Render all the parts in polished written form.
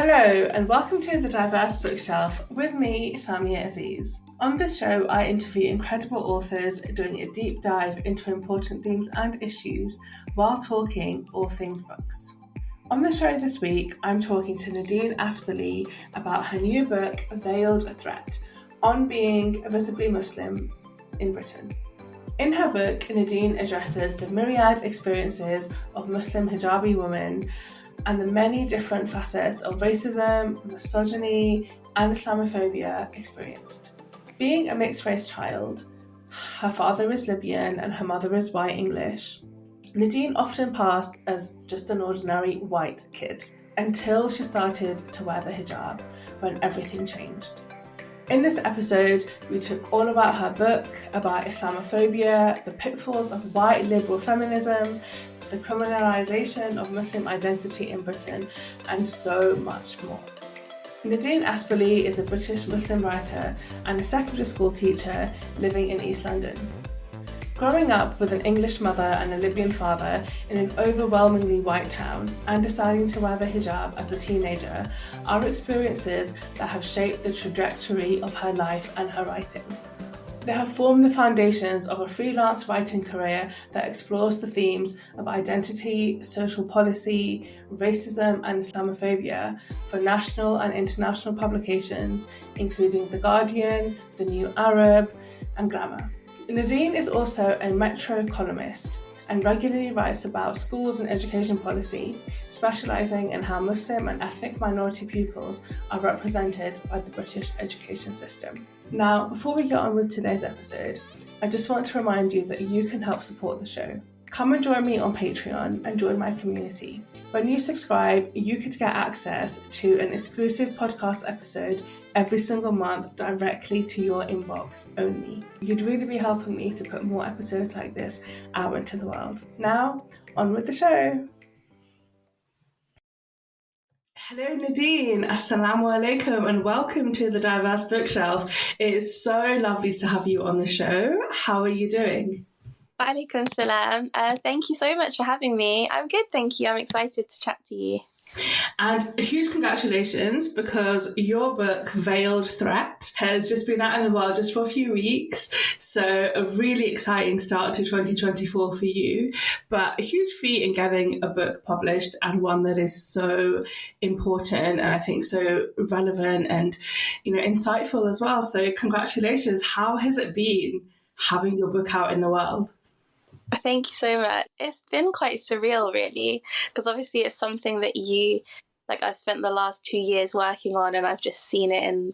Hello and welcome to The Diverse Bookshelf with me, Samia Aziz. On this show, I interview incredible authors doing a deep dive into important themes and issues while talking all things books. On the show this week, I'm talking to Nadeine Asbali about her new book, Veiled Threat, on being visibly Muslim in Britain. In her book, Nadeine addresses the myriad experiences of Muslim hijabi women and the many different facets of racism, misogyny, and Islamophobia experienced. Being a mixed-race child, her father is Libyan and her mother is white English, Nadeine often passed as just an ordinary white kid until she started to wear the hijab, when everything changed. In this episode, we took all about her book, about Islamophobia, the pitfalls of white liberal feminism, the criminalisation of Muslim identity in Britain, and so much more. Nadeine Asbali is a British Muslim writer and a secondary school teacher living in East London. Growing up with an English mother and a Libyan father in an overwhelmingly white town and deciding to wear the hijab as a teenager are experiences that have shaped the trajectory of her life and her writing. They have formed the foundations of a freelance writing career that explores the themes of identity, social policy, racism and Islamophobia for national and international publications, including The Guardian, theNew, Arab and Glamour. Nadeine is also a Metro columnist and regularly writes about schools and education policy, specialising in how Muslim and ethnic minority pupils are represented by the British education system. Now, before we get on with today's episode, I just want to remind you that you can help support the show. Come and join me on Patreon and join my community. When you subscribe, you could get access to an exclusive podcast episode every single month directly to your inbox only. You'd really be helping me to put more episodes like this out into the world. Now, on with the show. Hello Nadeine, Assalamu alaikum and welcome to The Diverse Bookshelf. It is so lovely to have you on the show. How are you doing? Walaikum salam. Thank you so much for having me. I'm good, thank you. I'm excited to chat to you. And a huge congratulations, because your book, Veiled Threat, has just been out in the world just for a few weeks. So a really exciting start to 2024 for you, but a huge feat in getting a book published, and one that is so important and I think so relevant and, insightful as well. So congratulations. How has it been having your book out in the world? Thank you so much. It's been quite surreal, really, because obviously it's something that I've spent the last 2 years working on, and I've just seen it in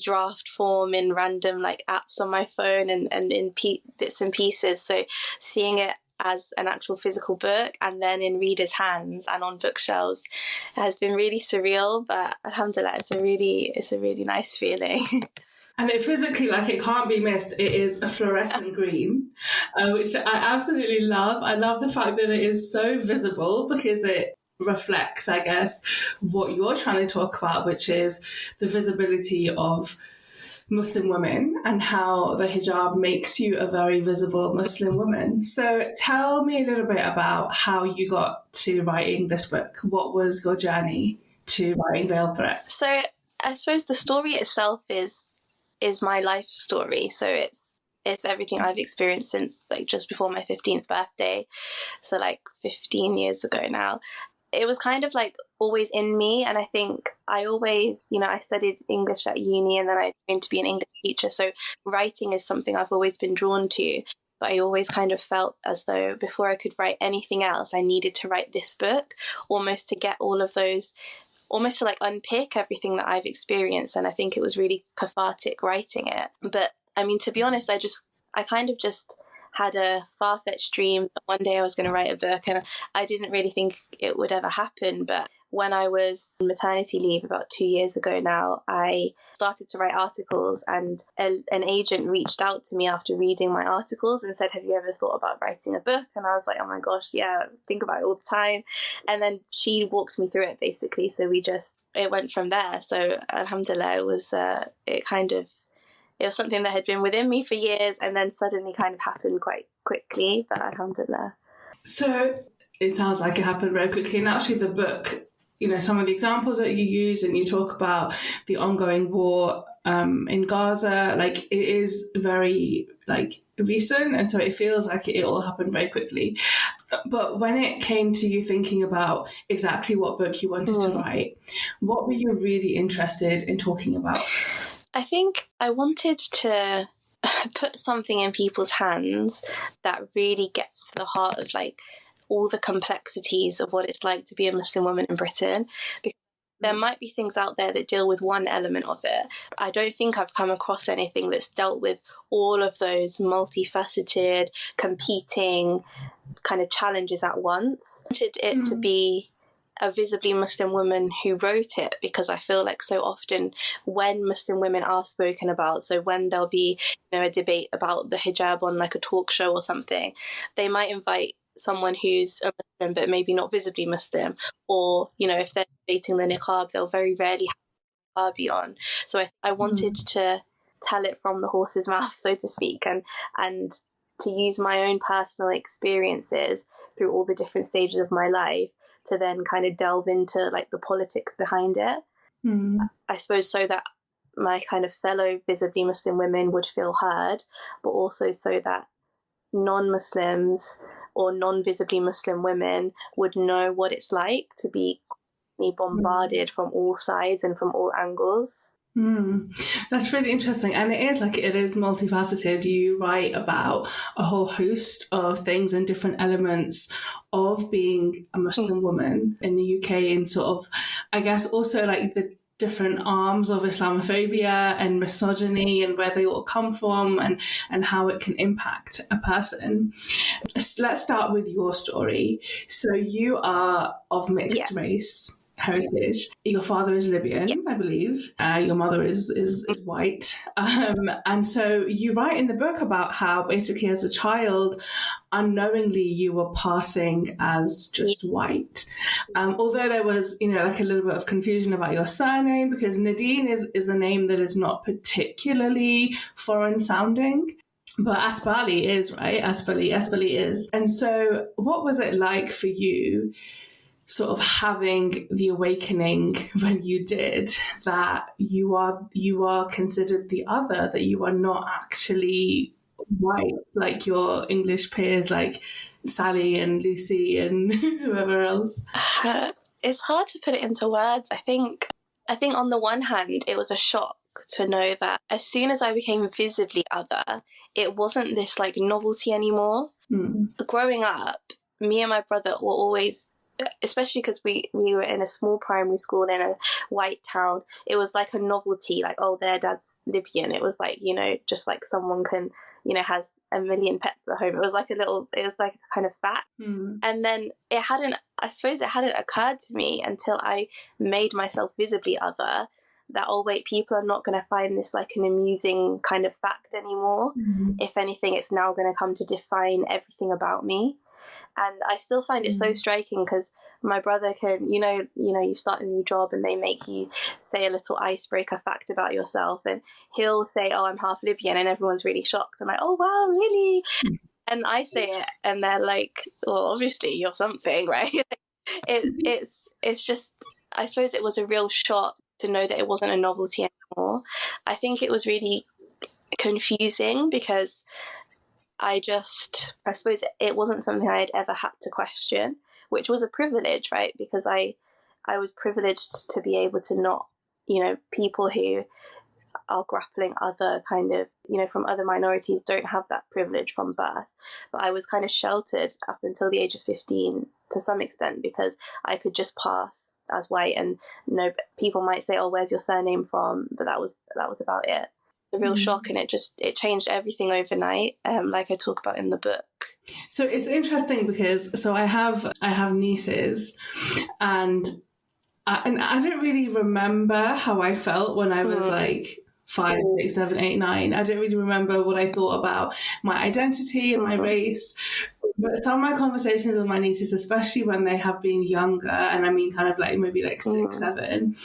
draft form in random apps on my phone and in bits and pieces. So seeing it as an actual physical book and then in readers' hands and on bookshelves has been really surreal, but alhamdulillah, it's a really nice feeling. And it physically, it can't be missed. It is a fluorescent green, which I absolutely love. I love the fact that it is so visible because it reflects, I guess, what you're trying to talk about, which is the visibility of Muslim women and how the hijab makes you a very visible Muslim woman. So tell me a little bit about how you got to writing this book. What was your journey to writing Veiled Threat? So I suppose the story itself is my life story. So it's everything I've experienced since just before my 15th birthday. So 15 years ago now. It was kind of always in me, and I think I always, I studied English at uni and then I trained to be an English teacher. So writing is something I've always been drawn to. But I always kind of felt as though before I could write anything else, I needed to write this book, almost to get all of those, almost to unpick everything that I've experienced. And I think it was really cathartic writing it. But I mean, to be honest, I kind of just had a far-fetched dream that one day I was going to write a book, and I didn't really think it would ever happen. But when I was on maternity leave about 2 years ago now, I started to write articles, and an agent reached out to me after reading my articles and said, have you ever thought about writing a book? And I was like, oh my gosh, yeah, I think about it all the time. And then she walked me through it basically. So it went from there. So alhamdulillah, it was something that had been within me for years and then suddenly kind of happened quite quickly, but alhamdulillah. So it sounds like it happened very quickly. And actually the book some of the examples that you use, and you talk about the ongoing war in Gaza, like it is very like recent, and so it feels like it all happened very quickly. But when it came to you thinking about exactly what book you wanted to write, what were you really interested in talking about? I think I wanted to put something in people's hands that really gets to the heart of like all the complexities of what it's like to be a Muslim woman in Britain, because there might be things out there that deal with one element of it. I don't think I've come across anything that's dealt with all of those multifaceted, competing kind of challenges at once. I wanted it to be a visibly Muslim woman who wrote it, because I feel like so often when Muslim women are spoken about, so when there'll be a debate about the hijab on like a talk show or something, they might invite someone who's a Muslim but maybe not visibly Muslim, or if they're debating the niqab, they'll very rarely have hijabi on. So I wanted to tell it from the horse's mouth, so to speak, and to use my own personal experiences through all the different stages of my life to then kind of delve into like the politics behind it. I suppose so that my kind of fellow visibly Muslim women would feel heard, but also so that non-Muslims or non-visibly Muslim women would know what it's like to be bombarded from all sides and from all angles. That's really interesting, and it is multifaceted. You write about a whole host of things and different elements of being a Muslim woman in the UK, and sort of, I guess, also like the different arms of Islamophobia and misogyny and where they all come from and how it can impact a person. Let's start with your story. So you are of mixed race heritage. Your father is Libyan, I believe. Your mother is white. And so you write in the book about how basically as a child, unknowingly you were passing as just white. Although there was, like a little bit of confusion about your surname, because Nadeine is a name that is not particularly foreign sounding. But Asbali is, right? Asbali is. And so what was it like for you sort of having the awakening when you did, that you are considered the other, that you are not actually white like your English peers like Sally and Lucy and whoever else? It's hard to put it into words. I think on the one hand it was a shock to know that as soon as I became visibly other, it wasn't this like novelty anymore. Growing up, me and my brother were always, especially because we were in a small primary school in a white town, it was like a novelty, like, oh, their dad's Libyan. It was like, just like someone can, has a million pets at home. It was like a kind of fact. And then it hadn't occurred to me until I made myself visibly other that, oh wait, people are not going to find this like an amusing kind of fact anymore. If anything, it's now going to come to define everything about me. And I still find it so striking because my brother can, you start a new job and they make you say a little icebreaker fact about yourself, and he'll say, oh, I'm half Libyan, and everyone's really shocked. I'm like, oh, wow, really? And I say it and they're like, well, obviously you're something, right? It's just, I suppose it was a real shock to know that it wasn't a novelty anymore. I think it was really confusing because I suppose it wasn't something I had ever had to question, which was a privilege, right? Because I was privileged to be able to not, people who are grappling other kind of, from other minorities don't have that privilege from birth. But I was kind of sheltered up until the age of 15 to some extent because I could just pass as white, and people might say, oh, where's your surname from? But that was about it. A real shock, and it changed everything overnight, like I talk about in the book. So it's interesting because I have nieces, and I don't really remember how I felt when I was like 5, 6, 7, 8, 9. I don't really remember what I thought about my identity and my race. But some of my conversations with my nieces, especially when they have been younger, and I mean kind of like maybe like 6, 7,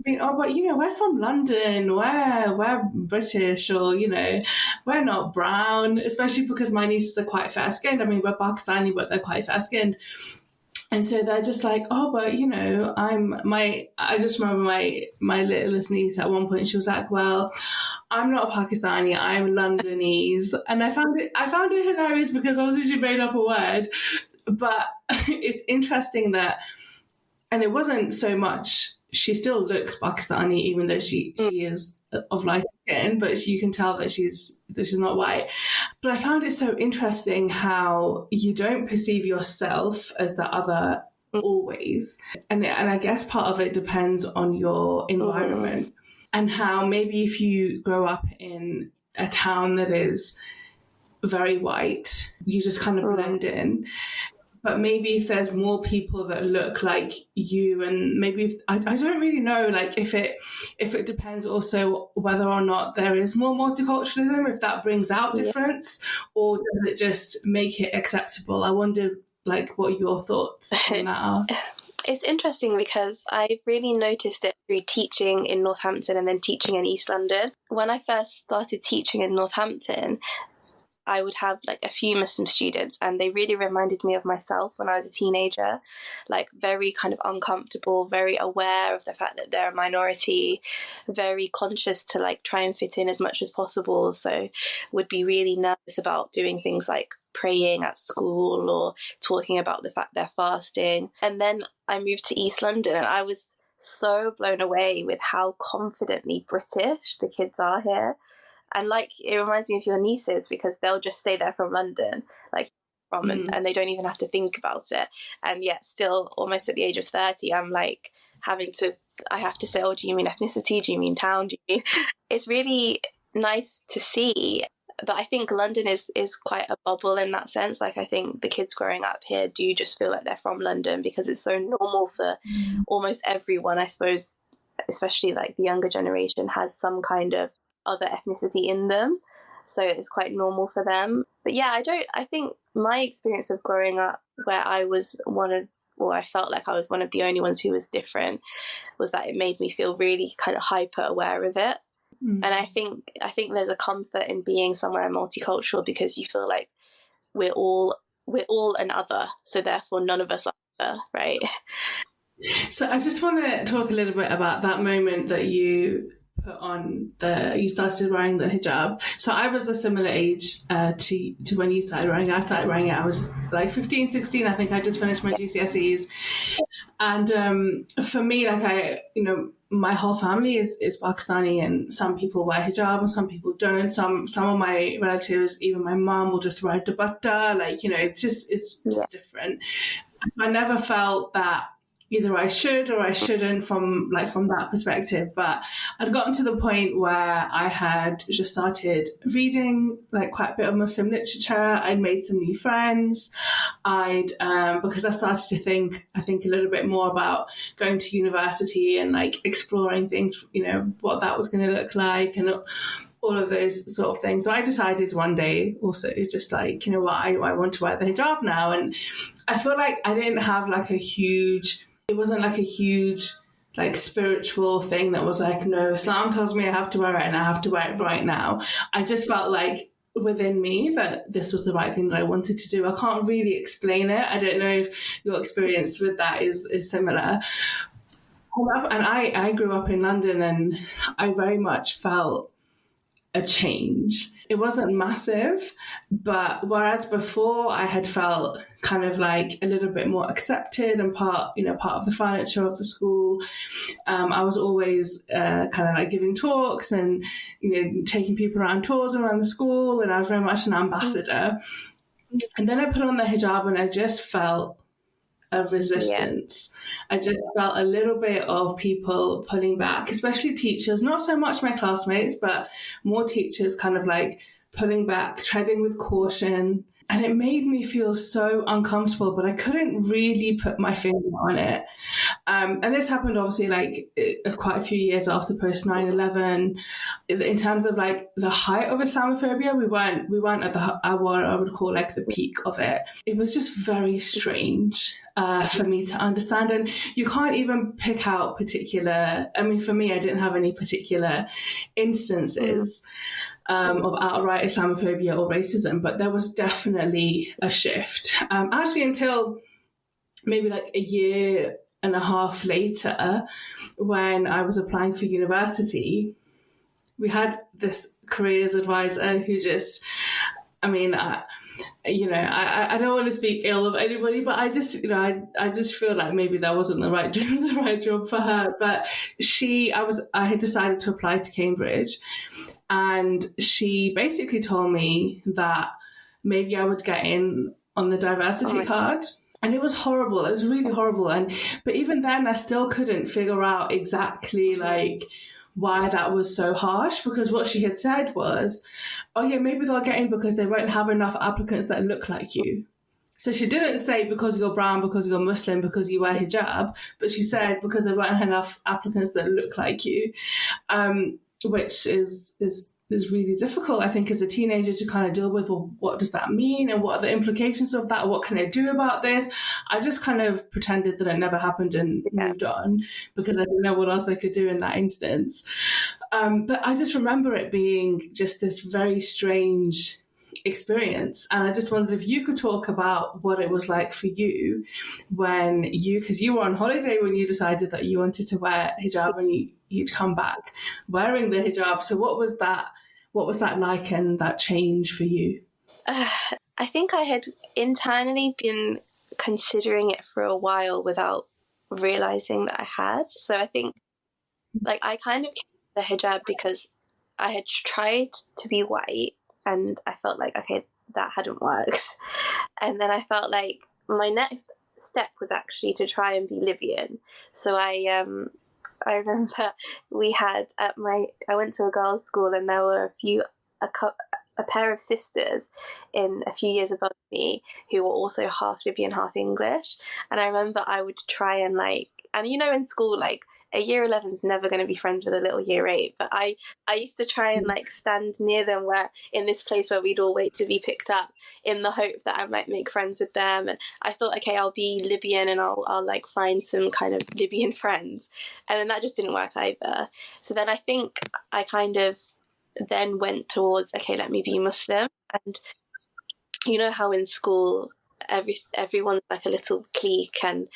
being, oh, but we're from London, we're British, or we're not brown, especially because my nieces are quite fair skinned. I mean, we're Pakistani, but they're quite fair skinned. And so they're just like, oh, but you know, I just remember my littlest niece at one point, she was like, well, I'm not Pakistani, I'm Londonese. And I found it hilarious because obviously she made up a word. But it's interesting that, and it wasn't so much, she still looks Pakistani, even though she is of light skin, but you can tell that she's not white. But I found it so interesting how you don't perceive yourself as the other always. And I guess part of it depends on your environment and how maybe if you grow up in a town that is very white, you just kind of blend in. But maybe if there's more people that look like you, and maybe I don't really know, like if it depends also whether or not there is more multiculturalism, if that brings out difference, or does it just make it acceptable? I wonder, like, what your thoughts on that are. It's interesting because I really noticed it through teaching in Northampton and then teaching in East London. When I first started teaching in Northampton, I would have like a few Muslim students, and they really reminded me of myself when I was a teenager, like very kind of uncomfortable, very aware of the fact that they're a minority, very conscious to like try and fit in as much as possible. So would be really nervous about doing things like praying at school or talking about the fact they're fasting. And then I moved to East London, and I was so blown away with how confidently British the kids are here. And like, it reminds me of your nieces because they'll just say they're from London, like and they don't even have to think about it. And yet still almost at the age of 30, I'm like I have to say, oh, do you mean ethnicity? Do you mean town? Do you mean... It's really nice to see. But I think London is quite a bubble in that sense. Like, I think the kids growing up here do just feel like they're from London because it's so normal for almost everyone, I suppose, especially like the younger generation has some kind of other ethnicity in them, so it's quite normal for them. But yeah, I think my experience of growing up where I felt like I was one of the only ones who was different was that it made me feel really kind of hyper aware of it. And I think there's a comfort in being somewhere multicultural because you feel like we're all an other, so therefore none of us are other, right? So I just want to talk a little bit about that moment that you started wearing the hijab. So I was a similar age to when you started wearing it. I started wearing it, I was like 15, 16. I think I just finished my GCSEs. And for me, like my whole family is Pakistani, and some people wear hijab and some people don't. Some of my relatives, even my mum, will just wear dupatta. Like, it's just different. So I never felt that either I should or I shouldn't from that perspective. But I'd gotten to the point where I had just started reading like quite a bit of Muslim literature. I'd made some new friends. Because I started to think a little bit more about going to university and like exploring things, what that was going to look like and all of those sort of things. So I decided one day also just like, I want to wear the hijab now. And I feel like I didn't have it wasn't like a huge like spiritual thing that was like, no, Islam tells me I have to wear it and I have to wear it right now. I just felt like within me that this was the right thing that I wanted to do. I can't really explain it. I don't know if your experience with that is similar. And I grew up in London, and I very much felt a change. It wasn't massive, but whereas before I had felt kind of like a little bit more accepted and part of the furniture of the school, I was always kind of like giving talks and taking people around tours around the school, and I was very much an ambassador. And then I put on the hijab and I just felt a resistance. I just felt a little bit of people pulling back, especially teachers, not so much my classmates, but more teachers kind of like pulling back, treading with caution. And it made me feel so uncomfortable, but I couldn't really put my finger on it. And this happened obviously like quite a few years after post 9/11. In terms of like the height of Islamophobia, we weren't at what I would call like the peak of it. It was just very strange for me to understand. And you can't even pick out particular, for me, I didn't have any particular instances of outright Islamophobia or racism, but there was definitely a shift. Actually, until maybe like a year and a half later, when I was applying for university, we had this careers advisor who just, I mean, I don't want to speak ill of anybody, but I just, I just feel like maybe that wasn't the right job for her. But I had decided to apply to Cambridge, and she basically told me that maybe I would get in on the diversity card. And it was horrible. It was really horrible. But even then, I still couldn't figure out exactly like why that was so harsh, because what she had said was, oh yeah, maybe they'll get in because they won't have enough applicants that look like you. So she didn't say because you're brown, because you're Muslim, because you wear hijab, but she said because there weren't enough applicants that look like you, which is really difficult, I think, as a teenager to kind of deal with. Well, what does that mean, and what are the implications of that? What can I do about this? I just kind of pretended that it never happened and moved on, because I didn't know what else I could do in that instance. But I just remember it being just this very strange experience, and I just wondered if you could talk about what it was like for you when because you were on holiday when you decided that you wanted to wear hijab, and you'd come back wearing the hijab. So what was that like, and that change for you? I think I had internally been considering it for a while without realizing that I had. So I think like I kind of came to the hijab because I had tried to be white, and I felt like, okay, that hadn't worked. And then I felt like my next step was actually to try and be Libyan. So I remember I went to a girls' school, and there were a pair of sisters in a few years above me who were also half Libyan, half English. And I remember I would try and in school, like, a year 11 is never going to be friends with a little year 8, but I used to try and like stand near them in this place where we'd all wait to be picked up, in the hope that I might make friends with them. And I thought, okay, I'll be Libyan and I'll like find some kind of Libyan friends. And then that just didn't work either. So then I think I kind of then went towards, okay, let me be Muslim. And you know how in school everyone's like a little clique, and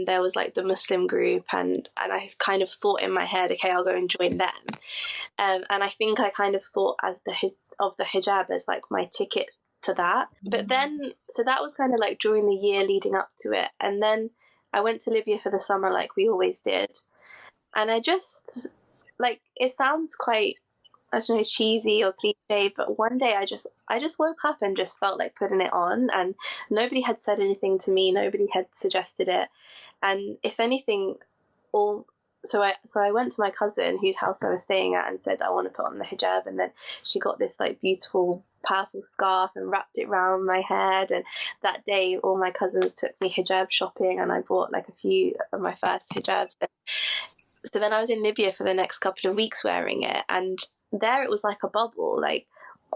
there was like the Muslim group, and I kind of thought in my head, okay, I'll go and join them. And I think I kind of thought of the hijab as like my ticket to that. But then, so that was kind of like during the year leading up to it. And then I went to Libya for the summer, like we always did. And I just, like, it sounds quite, I don't know, cheesy or cliche, but one day I just woke up and just felt like putting it on, and nobody had said anything to me, nobody had suggested it. And if anything, so I went to my cousin whose house I was staying at and said I want to put on the hijab, and then she got this like beautiful purple scarf and wrapped it around my head. And that day all my cousins took me hijab shopping, and I bought like a few of my first hijabs. So then I was in Libya for the next couple of weeks wearing it, and there it was like a bubble. Like,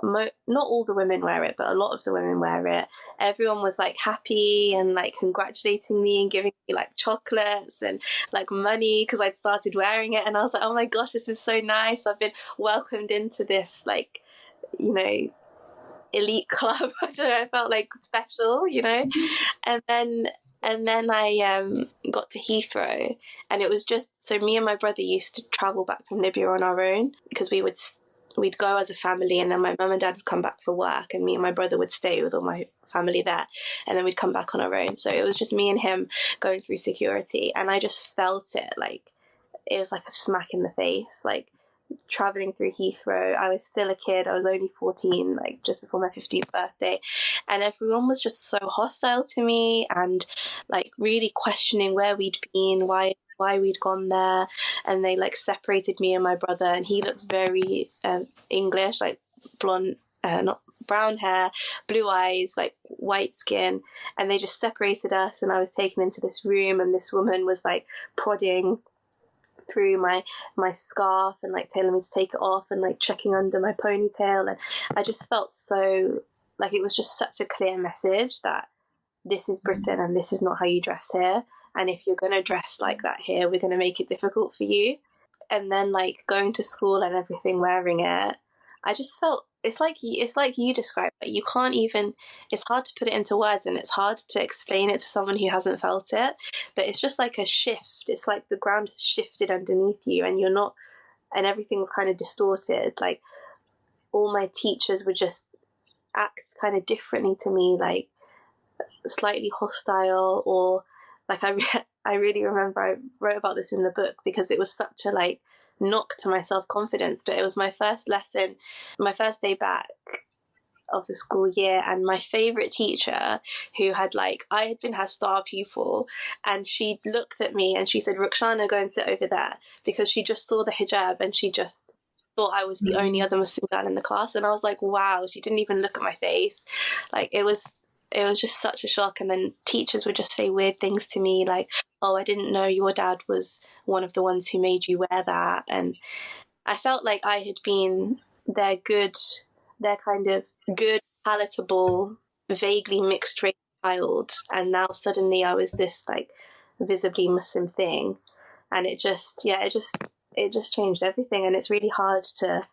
not all the women wear it, but a lot of the women wear it. Everyone was like happy and like congratulating me and giving me like chocolates and like money because I'd started wearing it. And I was like, oh my gosh, this is so nice. I've been welcomed into this, like, you know, elite club. I don't know, I felt like special, you know. And then I got to Heathrow, and it was just, so me and my brother used to travel back from Libya on our own, because we'd go as a family, and then my mum and dad would come back for work, and me and my brother would stay with all my family there, and then we'd come back on our own. So it was just me and him going through security, and I just felt it, like, it was like a smack in the face, like, traveling through Heathrow. I was still a kid. I was only 14, like just before my 15th birthday, and everyone was just so hostile to me and like really questioning where we'd been, why we'd gone there. And they like separated me and my brother, and he looked very English, like blonde, not brown hair, blue eyes, like white skin, and they just separated us. And I was taken into this room, and this woman was like prodding through my scarf and like telling me to take it off and like checking under my ponytail. And I just felt so like, it was just such a clear message that this is Britain and this is not how you dress here, and if you're going to dress like that here, we're going to make it difficult for you. And then like going to school and everything, wearing it, I just felt it's like you described it. You can't even, it's hard to put it into words, and it's hard to explain it to someone who hasn't felt it. But it's just like a shift. It's like the ground has shifted underneath you, and you're not, and everything's kind of distorted. Like, all my teachers would just act kind of differently to me, like slightly hostile, or like I really remember I wrote about this in the book because it was such a like knock to my self-confidence. But it was my first lesson, my first day back of the school year, and my favorite teacher, who had like, I had been her star pupil, and she looked at me and she said, "Rukhsana, go and sit over there," because she just saw the hijab and she just thought I was the only other Muslim girl in the class. And I was like, wow, she didn't even look at my face. Like, it was just such a shock. And then teachers would just say weird things to me, like, "Oh, I didn't know your dad was one of the ones who made you wear that." And I felt like I had been their kind of good, palatable, vaguely mixed race child, and now suddenly I was this like visibly Muslim thing. And it just changed everything. And it's really hard to,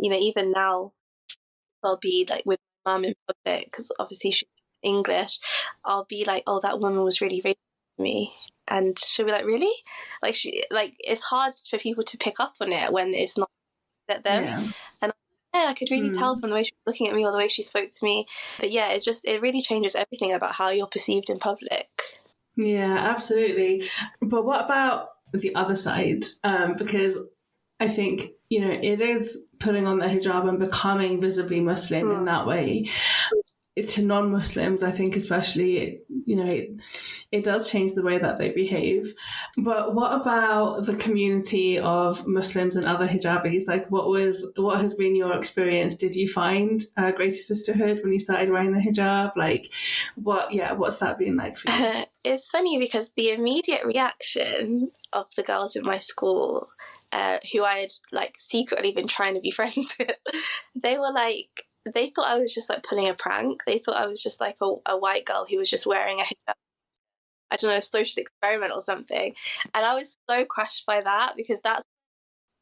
even now, I'll be like with my mum in public, because obviously she's English, I'll be like, "Oh, that woman was really racist to me," and she'll be like, "Really?" Like, it's hard for people to pick up on it when it's not at them. Yeah. And yeah, I could really tell from the way she was looking at me or the way she spoke to me. But yeah, it really changes everything about how you're perceived in public. Yeah, absolutely. But what about the other side? Because I think, it is putting on the hijab and becoming visibly Muslim in that way. To non-Muslims, I think especially, it does change the way that they behave. But what about the community of Muslims and other hijabis? Like, what has been your experience? Did you find a greater sisterhood when you started wearing the hijab? Like, what's that been like for you? It's funny because the immediate reaction of the girls in my school, who I had like secretly been trying to be friends with, they thought I was just like pulling a prank. They thought I was just like a white girl who was just wearing a hijab, I don't know, a social experiment or something. And I was so crushed by that, because that's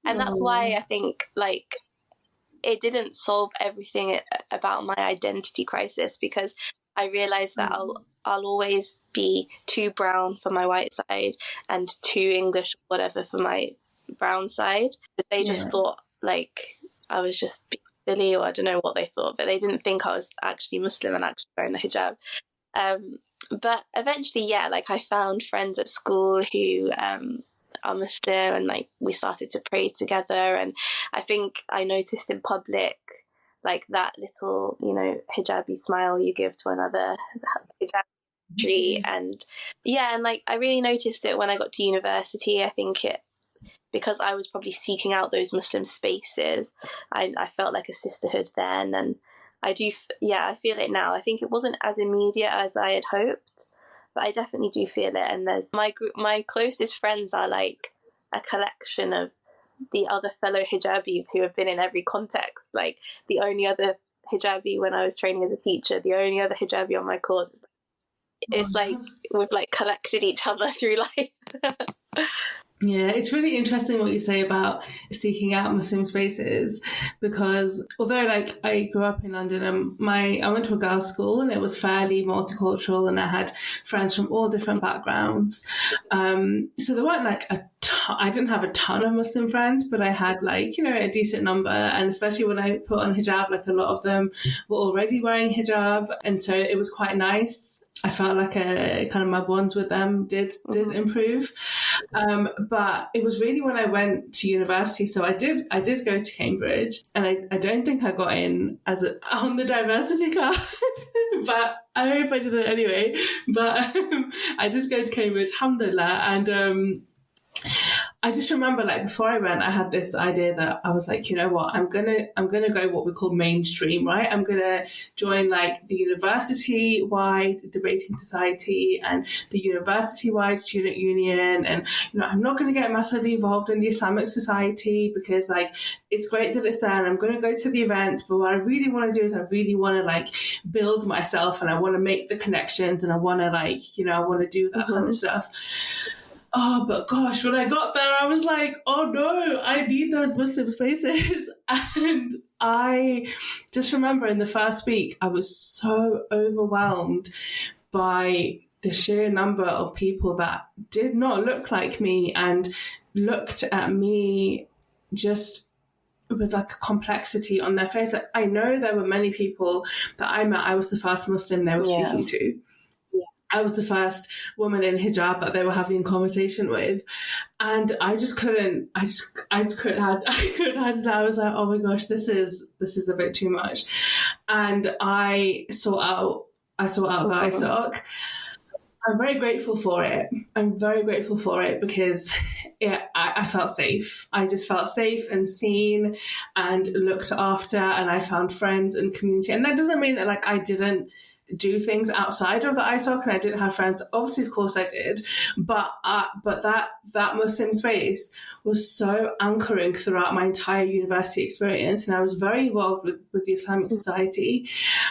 why I think like it didn't solve everything about my identity crisis, because I realized that I'll always be too brown for my white side and too English or whatever for my brown side. They just thought like I was just silly, or I don't know what they thought, but they didn't think I was actually Muslim and actually wearing the hijab. But eventually, like I found friends at school who are Muslim, and like we started to pray together. And I think I noticed in public, like that little, hijabi smile you give to another hijab tree. And and like I really noticed it when I got to university. I think because I was probably seeking out those Muslim spaces, I felt like a sisterhood then, and I do, I feel it now. I think it wasn't as immediate as I had hoped, but I definitely do feel it. And there's my closest friends are like a collection of the other fellow hijabis who have been in every context. Like the only other hijabi when I was training as a teacher, the only other hijabi on my course. It's like we've like collected each other through life. Yeah, it's really interesting what you say about seeking out Muslim spaces, because although like I grew up in London and I went to a girls' school and it was fairly multicultural, and I had friends from all different backgrounds. So there weren't like I didn't have a ton of Muslim friends, but I had like, a decent number. And especially when I put on hijab, like a lot of them were already wearing hijab. And so it was quite nice. I felt like kind of my bonds with them did improve. But it was really when I went to university. So I did go to Cambridge, and I don't think I got in on the diversity card, but I hope I did it anyway. But I did go to Cambridge, alhamdulillah. And I just remember, like, before I went, I had this idea that I was like, you know what, I'm gonna go what we call mainstream, right? I'm gonna join like the university-wide debating society and the university-wide student union, and I'm not gonna get massively involved in the Islamic society because like it's great that it's there, and I'm gonna go to the events, but what I really want to do is I really want to like build myself, and I want to make the connections, and I want to like I want to do that kind of stuff. Oh, but gosh, when I got there, I was like, oh no, I need those Muslim spaces. And I just remember in the first week, I was so overwhelmed by the sheer number of people that did not look like me and looked at me just with like a complexity on their face. I know there were many people that I met. I was the first Muslim they were speaking to. I was the first woman in hijab that they were having a conversation with, and I just couldn't. I couldn't handle it. I was like, oh my gosh, this is a bit too much, and I sought out the ISOC. I'm very grateful for it. Because I felt safe. I just felt safe and seen and looked after, and I found friends and community. And that doesn't mean that like I didn't do things outside of the ISOC and I didn't have friends. Obviously, of course I did. But that Muslim space was so anchoring throughout my entire university experience. And I was very involved with the Islamic Society.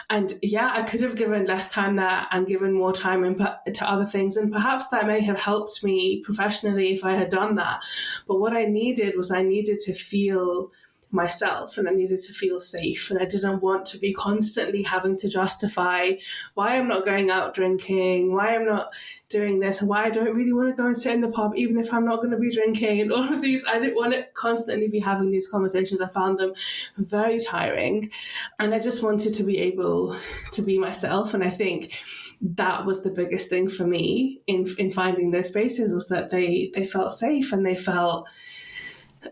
And yeah, I could have given less time there and given more time to other things. And perhaps that may have helped me professionally if I had done that. But what I needed to feel myself, and I needed to feel safe, and I didn't want to be constantly having to justify why I'm not going out drinking, why I'm not doing this, and why I don't really want to go and sit in the pub even if I'm not going to be drinking, and all of these. I didn't want to constantly be having these conversations. I found them very tiring, and I just wanted to be able to be myself. And I think that was the biggest thing for me in finding those spaces, was that they felt safe, and they felt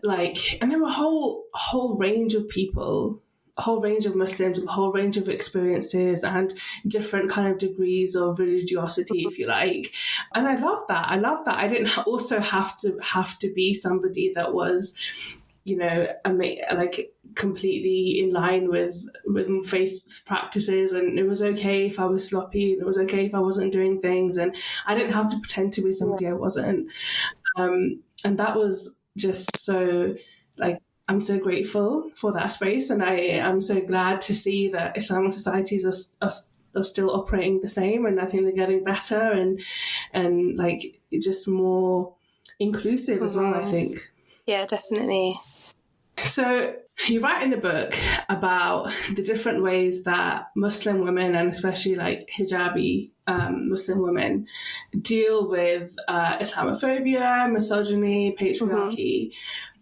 like, and there were a whole range of people, a whole range of Muslims, a whole range of experiences and different kind of degrees of religiosity, if you like. And I love that. I didn't also have to be somebody that was, you know, like completely in line with faith practices, and it was okay if I was sloppy, and it was okay if I wasn't doing things, and I didn't have to pretend to be somebody I wasn't. And that was just so, like, I'm so grateful for that space, and I am so glad to see that Islamic societies are still operating the same, and I think they're getting better and like just more inclusive as well, I think. Yeah, definitely. So you write in the book about the different ways that Muslim women, and especially like hijabi Muslim women, deal with Islamophobia, misogyny, patriarchy.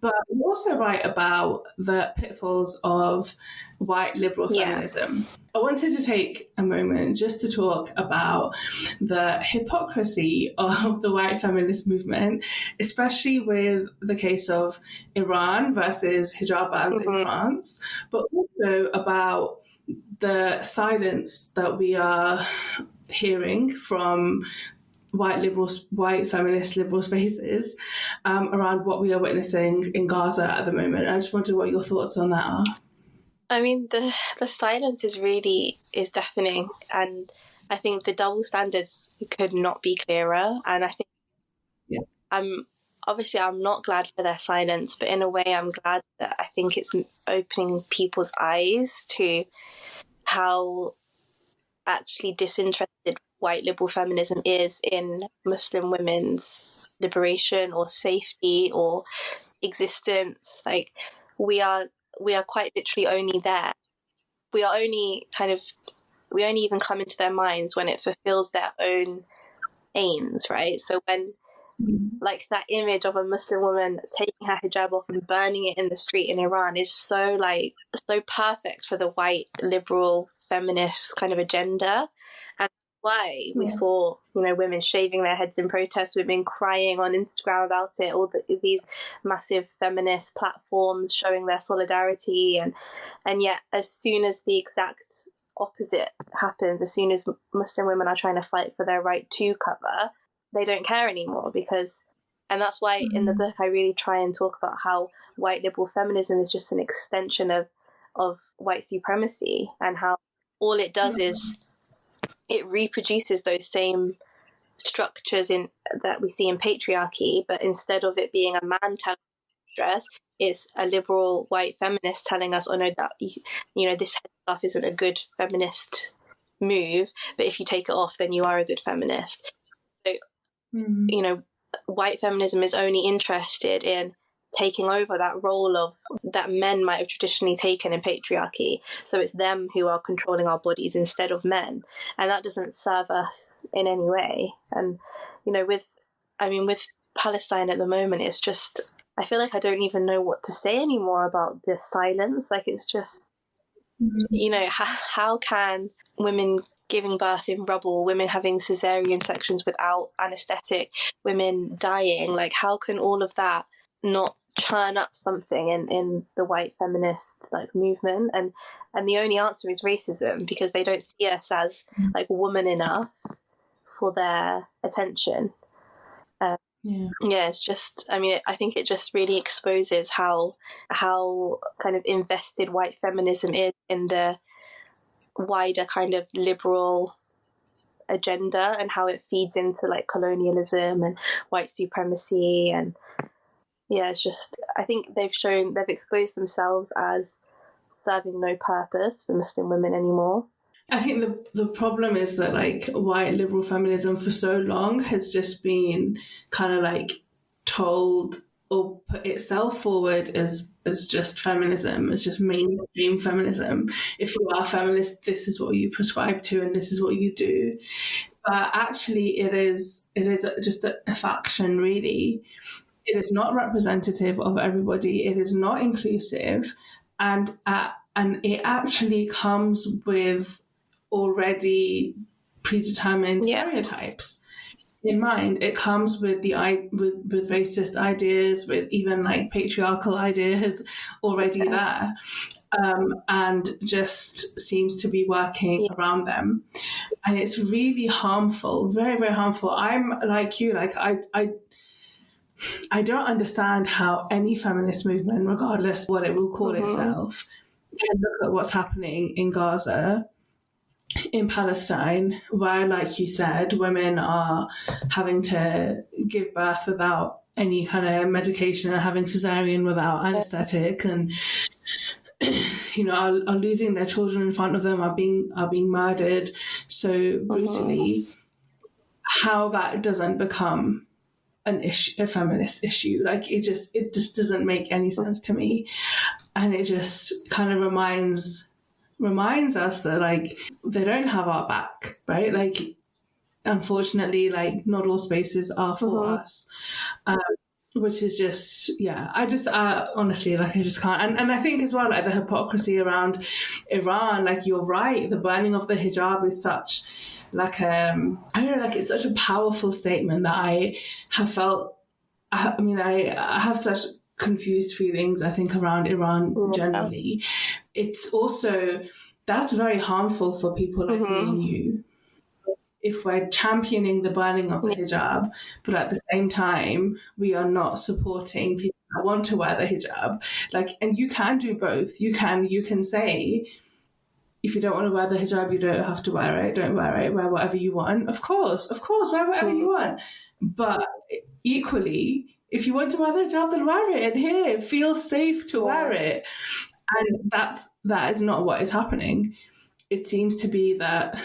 But you also write about the pitfalls of white liberal feminism. I wanted to take a moment just to talk about the hypocrisy of the white feminist movement, especially with the case of Iran versus hijab bans in France, but also about the silence that we are hearing from white feminist liberal spaces around what we are witnessing in Gaza at the moment. I just wondered what your thoughts on that are. I mean, the silence is deafening, and I think the double standards could not be clearer. And I think I'm not glad for their silence, but in a way I'm glad that I think it's opening people's eyes to how actually disinterested white liberal feminism is in Muslim women's liberation or safety or existence. Like, we are quite literally only there. We only even come into their minds when it fulfills their own aims, right? So when, like, that image of a Muslim woman taking her hijab off and burning it in the street in Iran is so perfect for the white liberal feminist kind of agenda. And why we saw, women shaving their heads in protest, women crying on Instagram about it, all these massive feminist platforms showing their solidarity, and yet as soon as the exact opposite happens, as soon as Muslim women are trying to fight for their right to cover, they don't care anymore. And that's why in the book I really try and talk about how white liberal feminism is just an extension of white supremacy, and how all it does is it reproduces those same structures that we see in patriarchy, but instead of it being a man telling us to dress, it's a liberal white feminist telling us, oh no, that this stuff isn't a good feminist move, but if you take it off, then you are a good feminist. So, white feminism is only interested in taking over that role of that men might have traditionally taken in patriarchy. So it's them who are controlling our bodies instead of men, and that doesn't serve us in any way. And with Palestine at the moment, it's just, I feel like I don't even know what to say anymore about this silence. Like, it's just, how can women giving birth in rubble, women having cesarean sections without anesthetic, women dying, like, how can all of that not churn up something in the white feminist like movement? And the only answer is racism, because they don't see us as like woman enough for their attention. It's just, I think it just really exposes how kind of invested white feminism is in the wider kind of liberal agenda, and how it feeds into like colonialism and white supremacy. And it's just, I think they've exposed themselves as serving no purpose for Muslim women anymore. I think the problem is that like white liberal feminism for so long has just been kind of like told or put itself forward as just feminism. It's just mainstream feminism. If you are feminist, this is what you prescribe to and this is what you do. But actually it is just a faction, really. It is not representative of everybody. It is not inclusive, and it actually comes with already predetermined stereotypes in mind. It comes with with racist ideas, with even like patriarchal ideas already there, and just seems to be working around them, and it's really harmful, very, very harmful. I'm like you, like I don't understand how any feminist movement, regardless of what it will call itself, can look at what's happening in Gaza, in Palestine, where, like you said, women are having to give birth without any kind of medication and having cesarean without anesthetic, and are losing their children in front of them, are being murdered so brutally. How that doesn't become an issue, a feminist issue, like it just doesn't make any sense to me, and it just kind of reminds us that like they don't have our back, right? Like, unfortunately, like not all spaces are for us, which is just honestly, like I just can't. And I think as well, like the hypocrisy around Iran, like you're right, the burning of the hijab is such like I don't know, like it's such a powerful statement that I have felt. I have such confused feelings, I think, around Iran generally. It's also, that's very harmful for people like me and you, if we're championing the burning of the hijab, but at the same time we are not supporting people that want to wear the hijab. Like, and you can do both. You can say, if you don't want to wear the hijab, you don't have to wear it. Don't wear it. Wear whatever you want. Of course, wear whatever you want. But equally, if you want to wear the hijab, then wear it. And here, feel safe to wear it. And that is not what is happening. It seems to be that,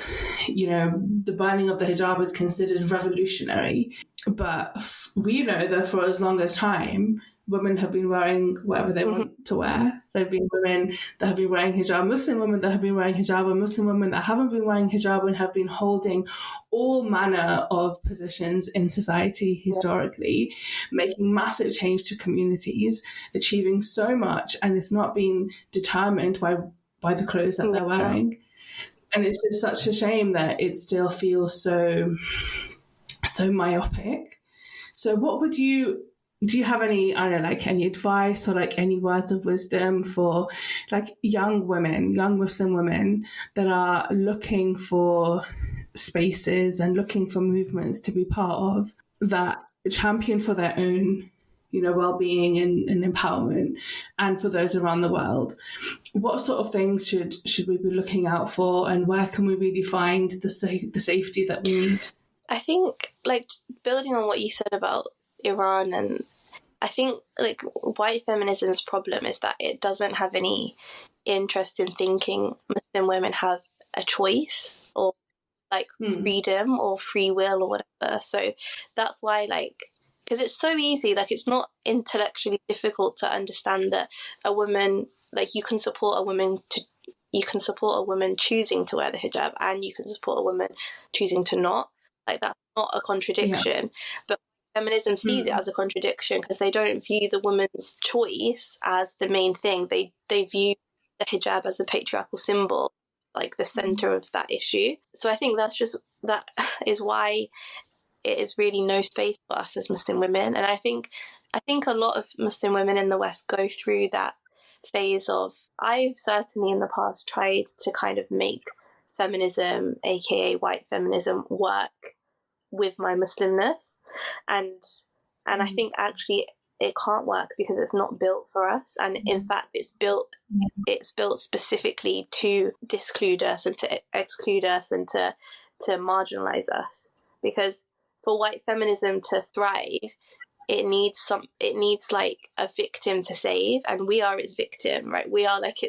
the burning of the hijab is considered revolutionary. But we know that for as long as time, women have been wearing whatever they want to wear. There have been women that have been wearing hijab, Muslim women that have been wearing hijab, and Muslim women that haven't been wearing hijab and have been holding all manner of positions in society historically, making massive change to communities, achieving so much, and it's not being determined by the clothes that they're wearing. And it's just such a shame that it still feels so myopic. So do you have any, I don't know, like any advice or like any words of wisdom for like young Muslim women that are looking for spaces and looking for movements to be part of that champion for their own, well-being and empowerment, and for those around the world? What sort of things should we be looking out for, and where can we really find the safety that we need? I think, like, building on what you said about Iran, and I think like white feminism's problem is that it doesn't have any interest in thinking Muslim women have a choice or like freedom or free will or whatever. So that's why like because it's so easy. Like, it's not intellectually difficult to understand that a woman, like, you can support a woman choosing to wear the hijab, and you can support a woman choosing to not. Like, that's not a contradiction. Yeah. But feminism sees it as a contradiction because they don't view the woman's choice as the main thing. They view the hijab as a patriarchal symbol, like the center of that issue. So I think that is why it is really no space for us as Muslim women. And I think a lot of Muslim women in the West go through that phase of, I've certainly in the past tried to kind of make feminism, aka white feminism, work with my Muslimness, and I think actually it can't work because it's not built for us, and in fact it's built specifically to disclude us and to exclude us and to marginalize us. Because for white feminism to thrive, it needs like a victim to save, and we are its victim, right? We are like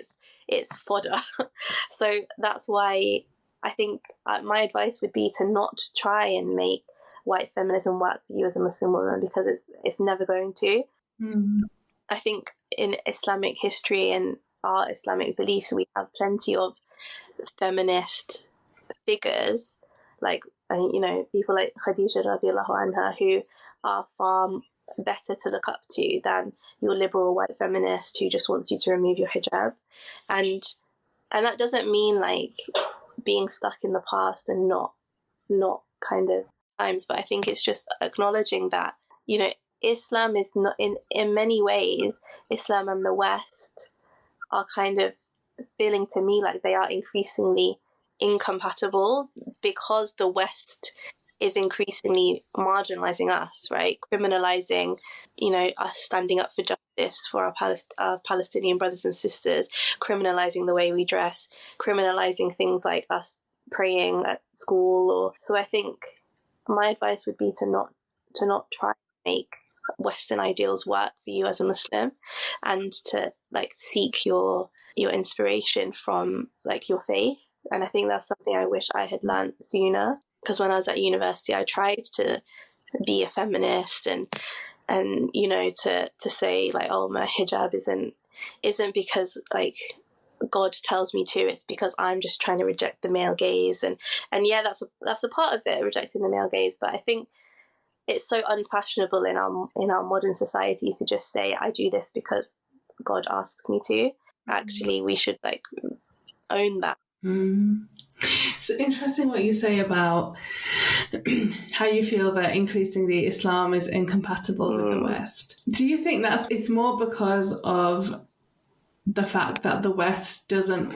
its fodder. So that's why I think my advice would be to not try and make white feminism work for you as a Muslim woman, because it's never going to. I think in Islamic history and our Islamic beliefs, we have plenty of feminist figures, like, you know, people like Khadija radiallahu anha, who are far better to look up to than your liberal white feminist who just wants you to remove your hijab. And that doesn't mean like being stuck in the past and not kind of times, but I think it's just acknowledging that, you know, Islam is not, in many ways, Islam and the West are kind of feeling to me like they are increasingly incompatible, because the West is increasingly marginalizing us, right? Criminalizing, you know, us standing up for justice for our Palestinian brothers and sisters, criminalizing the way we dress, criminalizing things like us praying at school. So I think my advice would be to not try to make Western ideals work for you as a Muslim, and to like seek your inspiration from like your faith. And I think that's something I wish I had learned sooner, because when I was at university I tried to be a feminist and you know, to say like, oh, my hijab isn't because like God tells me to, it's because I'm just trying to reject the male gaze, and yeah, that's a part of it, rejecting the male gaze. But I think it's so unfashionable in our modern society to just say, I do this because God asks me to. Actually, we should like own that. It's interesting what you say about how you feel that increasingly Islam is incompatible with the West. Do you think it's more because of the fact that the West doesn't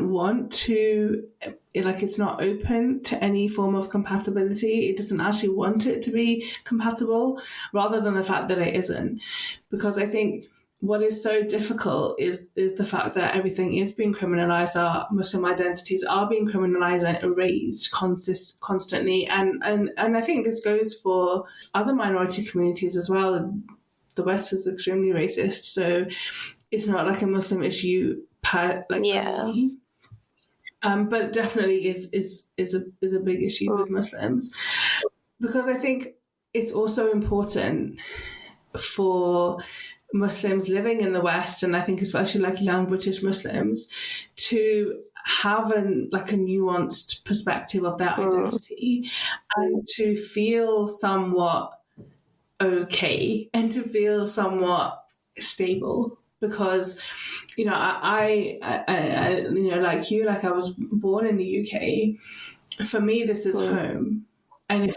want to, like, it's not open to any form of compatibility? It doesn't actually want it to be compatible, rather than the fact that it isn't? Because I think what is so difficult is the fact that everything is being criminalized. Our Muslim identities are being criminalized and erased constantly. And I think this goes for other minority communities as well. The West is extremely racist, so it's not like a Muslim issue but definitely is a big issue with Muslims, because I think it's also important for Muslims living in the West, and I think especially like young British Muslims, to have a nuanced perspective of their identity and to feel somewhat okay and to feel somewhat stable. Because, you know, I you know, like you, like I was born in the UK. For me, this is home, and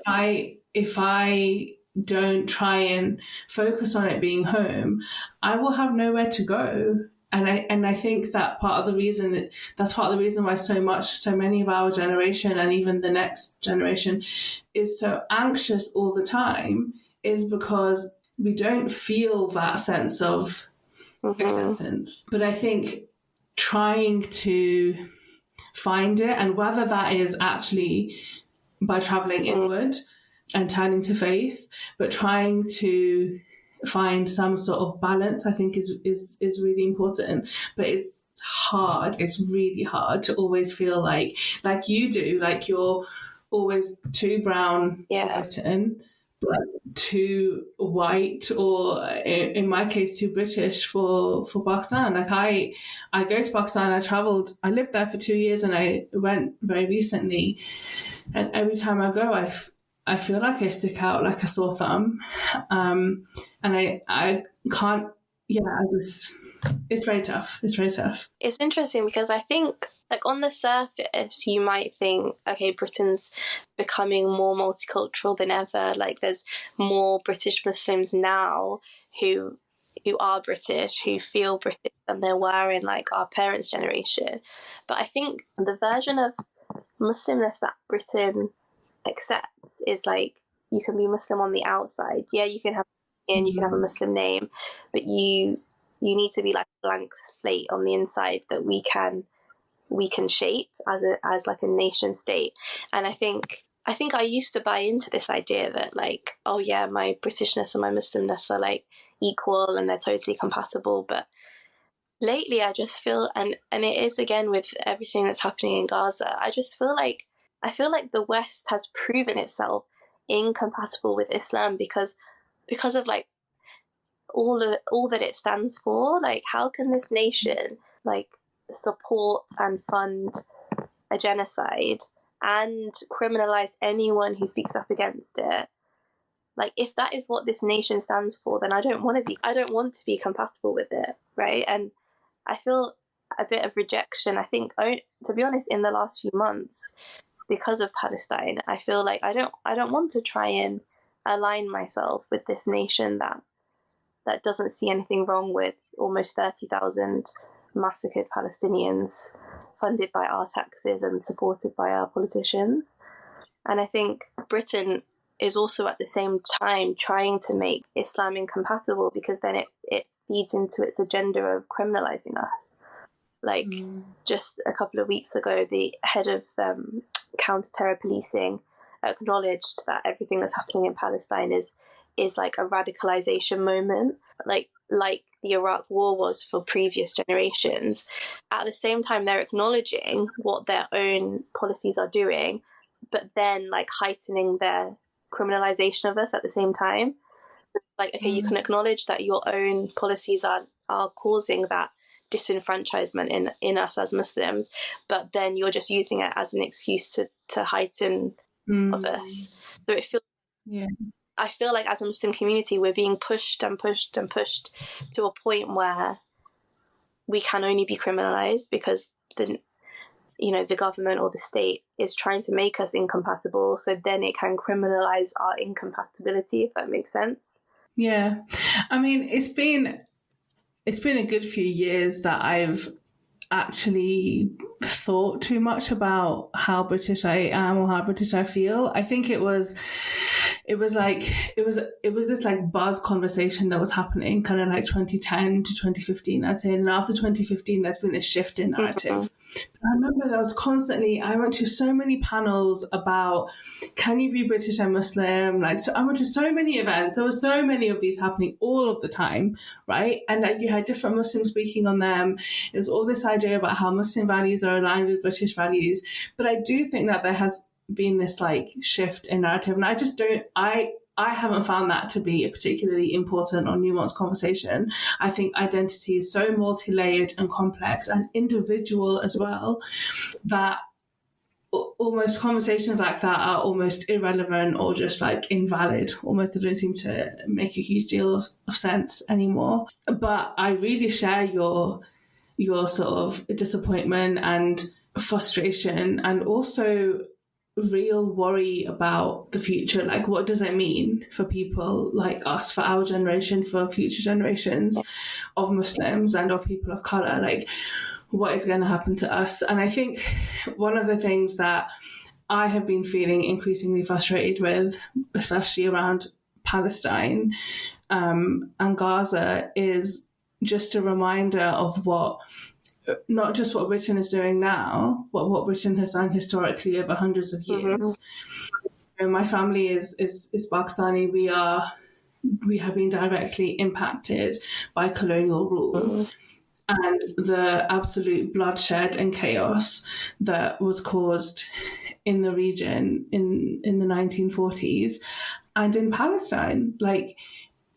if I don't try and focus on it being home, I will have nowhere to go. And I think that's part of the reason why so many of our generation and even the next generation is so anxious all the time, is because we don't feel that sense of acceptance. But I think trying to find it, and whether that is actually by traveling inward and turning to faith, but trying to find some sort of balance, I think is really important. But it's hard. It's really hard to always feel like you do, like you're always too brown for Britain, too white, or in my case too British for Pakistan. Like I go to Pakistan, I lived there for 2 years, and I went very recently, and every time I go I feel like I stick out like a sore thumb, and I can't, it's very tough. It's interesting because I think, like, on the surface, you might think, okay, Britain's becoming more multicultural than ever. Like, there's more British Muslims now who are British, who feel British than there were in, like, our parents' generation. But I think the version of Muslimness that Britain accepts is, like, you can be Muslim on the outside. Yeah, you can have you can have a Muslim name, but you need to be like a blank slate on the inside that we can shape as like a nation state. And I think I used to buy into this idea that, like, oh yeah, my Britishness and my Muslimness are like equal and they're totally compatible. But lately I just feel, and it is again with everything that's happening in Gaza, I feel like the West has proven itself incompatible with Islam because of like all that it stands for. Like, how can this nation like support and fund a genocide and criminalize anyone who speaks up against it? Like, if that is what this nation stands for, then I don't want to be compatible with it, right? And I feel a bit of rejection, I think, to be honest, in the last few months because of Palestine. I feel like I don't want to try and align myself with this nation that doesn't see anything wrong with almost 30,000 massacred Palestinians funded by our taxes and supported by our politicians. And I think Britain is also at the same time trying to make Islam incompatible, because then it feeds into its agenda of criminalizing us. Like, just a couple of weeks ago, the head of counter-terror policing acknowledged that everything that's happening in Palestine is like a radicalization moment, like the Iraq War was for previous generations. At the same time, they're acknowledging what their own policies are doing, but then like heightening their criminalization of us at the same time. Like, okay, you can acknowledge that your own policies are causing that disenfranchisement in us as Muslims, but then you're just using it as an excuse to heighten of us. So it feels, I feel like as a Muslim community, we're being pushed and pushed and pushed to a point where we can only be criminalized because the government or the state is trying to make us incompatible, so then it can criminalize our incompatibility, if that makes sense. Yeah. I mean, it's been a good few years that I've actually thought too much about how British I am or how British I feel. I think it was this like buzz conversation that was happening kind of like 2010 to 2015, I'd say. And after 2015, there's been a shift in narrative. I remember I went to so many panels about, can you be British and Muslim? Like, so I went to so many events. There were so many of these happening all of the time, right? And like, you had different Muslims speaking on them. It was all this idea about how Muslim values are aligned with British values. But I do think that there has been this like shift in narrative, and I haven't found that to be a particularly important or nuanced conversation. I think identity is so multi-layered and complex and individual as well, that almost conversations like that are almost irrelevant or just like invalid. Almost, they don't seem to make a huge deal of sense anymore. But I really share your sort of disappointment and frustration, and also real worry about the future. Like, what does it mean for people like us, for our generation, for future generations of Muslims and of people of colour? Like, what is going to happen to us? And I think one of the things that I have been feeling increasingly frustrated with, especially around Palestine and Gaza, is just a reminder of not just what Britain is doing now, but what Britain has done historically over hundreds of years. My family is Pakistani. We have been directly impacted by colonial rule and the absolute bloodshed and chaos that was caused in the region in the 1940s. and in Palestine. Like,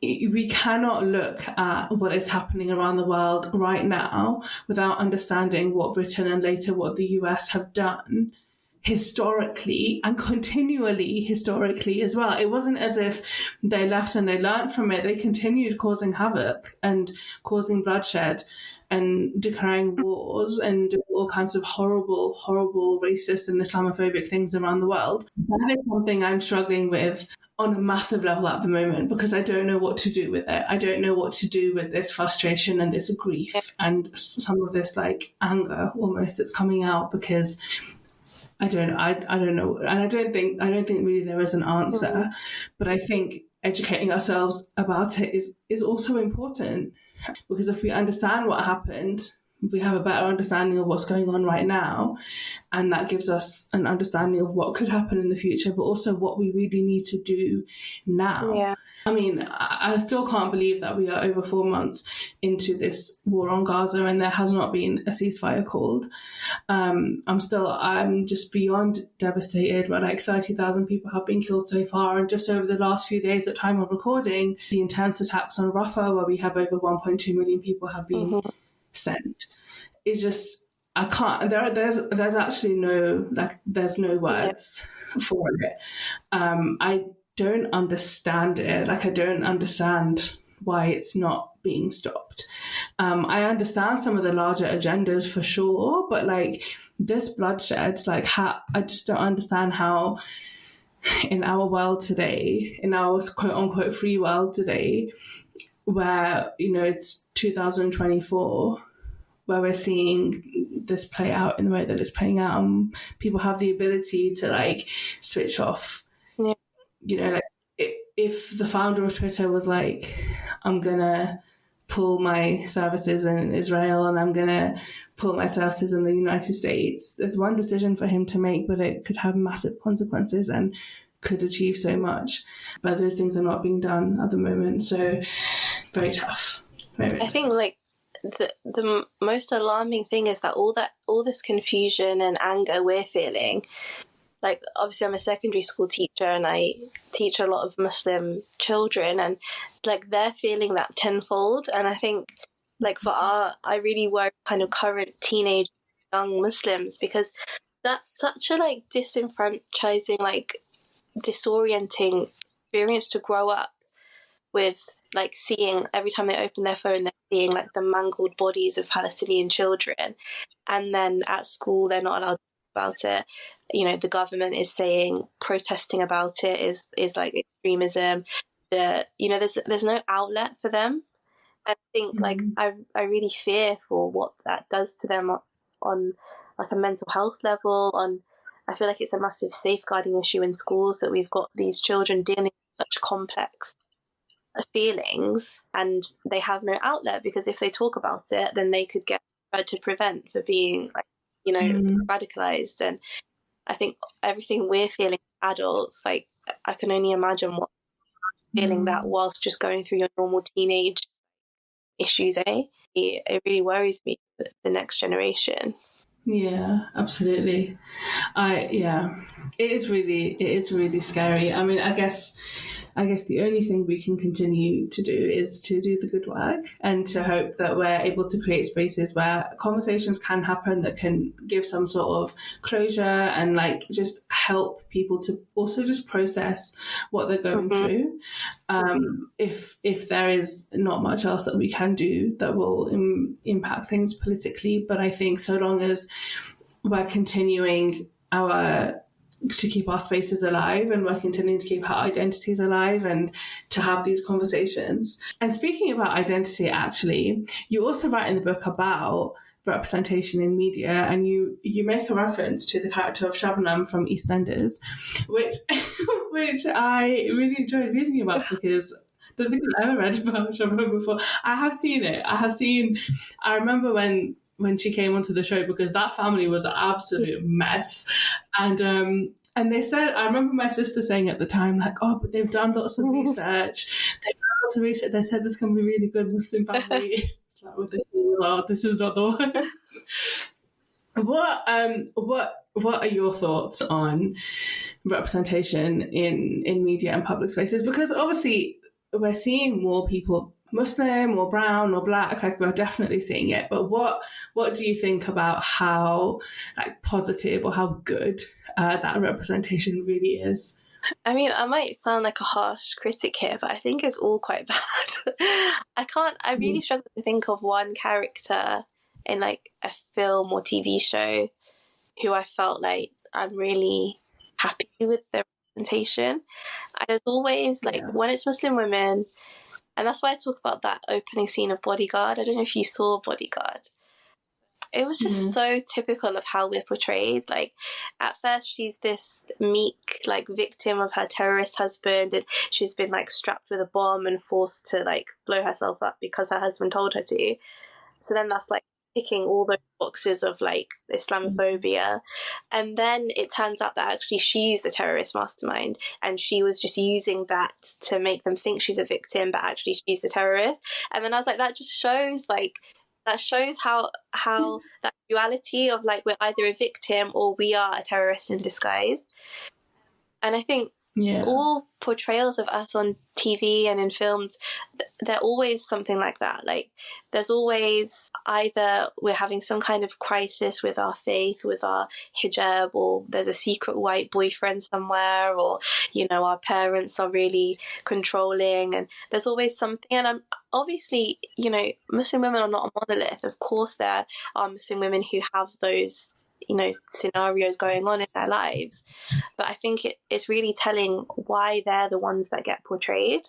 we cannot look at what is happening around the world right now without understanding what Britain and later what the US have done historically and continually historically as well. It wasn't as if they left and they learned from it. They continued causing havoc and causing bloodshed and declaring wars and doing all kinds of horrible, horrible racist and Islamophobic things around the world. That is something I'm struggling with on a massive level at the moment, because I don't know what to do with it. I don't know what to do with this frustration and this grief and some of this like anger almost that's coming out, because I don't know, and I don't think really there is an answer. But I think educating ourselves about it is also important, because if we understand what happened, we have a better understanding of what's going on right now, and that gives us an understanding of what could happen in the future, but also what we really need to do now. Yeah. I mean, I still can't believe that we are over 4 months into this war on Gaza and there has not been a ceasefire called. I'm just beyond devastated, where like 30,000 people have been killed so far. And just over the last few days at time of recording, the intense attacks on Rafah, where we have over 1.2 million people have been sent. It's just, I can't, there's actually no, like, there's no words for it. I don't understand it. Like, I don't understand why it's not being stopped. I understand some of the larger agendas for sure, but like this bloodshed, like I just don't understand how in our world today, in our quote unquote free world today, where, you know, it's 2024, where we're seeing this play out in the way that it's playing out, and people have the ability to like switch off. Yeah. You know, like if the founder of Twitter was like, I'm gonna pull my services in Israel and I'm gonna pull my services in the United States, there's one decision for him to make, but it could have massive consequences and could achieve so much. But those things are not being done at the moment, so very tough. I think like the most alarming thing is that all this confusion and anger we're feeling, like obviously I'm a secondary school teacher and I teach a lot of Muslim children, and like they're feeling that tenfold. And I think like I really worry kind of current teenage young Muslims, because that's such a like disenfranchising, like disorienting experience to grow up with, like seeing every time they open their phone they're seeing like the mangled bodies of Palestinian children, and then at school they're not allowed to talk about it. You know, the government is saying protesting about it is like extremism. You know, there's no outlet for them. I think like I really fear for what that does to them on like a mental health level. I feel like it's a massive safeguarding issue in schools that we've got these children dealing with such complex feelings and they have no outlet, because if they talk about it then they could get to prevent for being like, you know, radicalized. And I think everything we're feeling as adults, like I can only imagine what feeling that whilst just going through your normal teenage issues. It really worries me for the next generation. Yeah, absolutely. It is really scary. I mean, I guess the only thing we can continue to do is to do the good work and to hope that we're able to create spaces where conversations can happen that can give some sort of closure and like just help people to also just process what they're going through. If there is not much else that we can do that will impact things politically, but I think so long as we're continuing to keep our spaces alive and we're continuing to keep our identities alive and to have these conversations. And speaking about identity, actually, you also write in the book about representation in media, and you make a reference to the character of Shabnam from EastEnders, which I really enjoyed reading about, because I don't think I've ever read about Shabnam before. I have seen it. I remember when she came onto the show, because that family was an absolute mess. And they said, I remember my sister saying at the time, like, oh, but they've done lots of research. They said this can be really good Muslim family. It's like, this is not the one. What are your thoughts on representation in media and public spaces? Because obviously we're seeing more people Muslim or brown or black, like we're definitely seeing it. But what do you think about how like positive or how good that representation really is? I mean, I might sound like a harsh critic here, but I think it's all quite bad. I really struggle to think of one character in like a film or TV show who I felt like I'm really happy with the representation. There's always like when it's Muslim women, and that's why I talk about that opening scene of Bodyguard. I don't know if you saw Bodyguard. It was just so typical of how we're portrayed. Like, at first she's this meek, like, victim of her terrorist husband, and she's been, like, strapped with a bomb and forced to, like, blow herself up because her husband told her to. So then that's, like, ticking all those boxes of, like, Islamophobia. And then it turns out that actually she's the terrorist mastermind, and she was just using that to make them think she's a victim, but actually she's the terrorist. And then I was like, that just shows, like, that shows how that duality of like we're either a victim or we are a terrorist in disguise. And I think all portrayals of us on TV and in films, they're always something like that. Like there's always either we're having some kind of crisis with our faith, with our hijab, or there's a secret white boyfriend somewhere, or, you know, our parents are really controlling, and there's always something. And I'm obviously, you know, Muslim women are not a monolith. Of course there are Muslim women who have those, you know, scenarios going on in their lives, but I think it's really telling why they're the ones that get portrayed.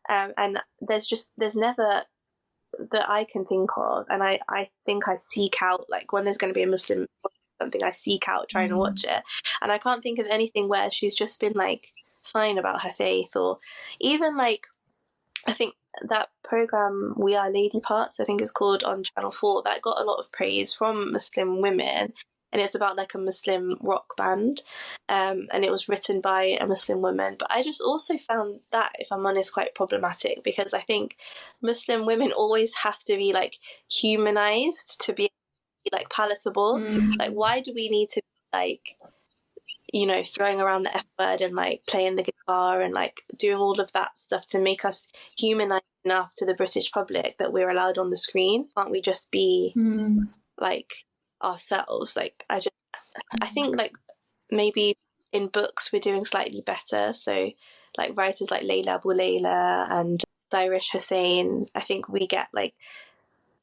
And there's never that I can think of, and I think I seek out, like when there's going to be a Muslim something, I seek out trying to watch it, and I can't think of anything where she's just been like fine about her faith. Or even like, I think that program We Are Lady Parts, I think it's called, on Channel 4, that got a lot of praise from Muslim women, and it's about like a Muslim rock band, and it was written by a Muslim woman. But I just also found that, if I'm honest, quite problematic, because I think Muslim women always have to be like humanized to be like palatable. Like, why do we need to be like, you know, throwing around the F word and like playing the guitar and like doing all of that stuff to make us humanized enough to the British public that we're allowed on the screen? Can't we just be like ourselves? Like, I think like maybe in books we're doing slightly better. So like writers like Layla Abu Layla and Irish Hussein, I think we get like